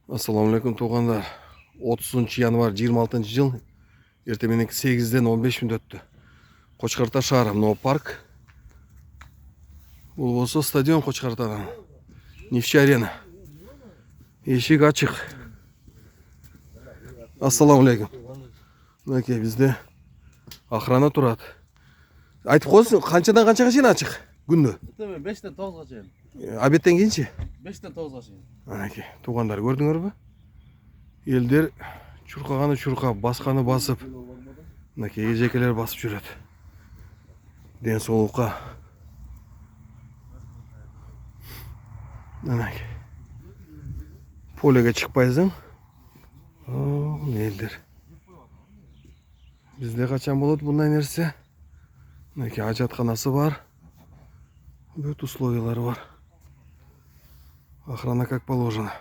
Assalamu alaikum туғандар. 30 январь 26 жыл. Ертеменен 8-ден 15 минут өтті. Қошқарта шары, мынау парк. Бұл болса стадион Қошқартадан. Нефть арена. Ешік ашық. Ассаламу алейкум. Мінекей бізде охрана тұрады. Айтып қойсын, қаншадан қаншаға шейін ашық күнде? 5-тен 9-ға шейін. Обедтен кейін ше? 5-тен 9-ға шейін. Мінекей, туғандар көрдіңдер бе? Елдер чұрқағаны чұрқап, басқаны басып, мінекей ежекелер басып жүреді. Денсаулыққа. Мінекей. Полеге шықпайсың. Елдер. Бізде қачан болады бұндай нәрсе? Мінекей ажатханасы бар. Бүт условиялары бар. Охрана как положено.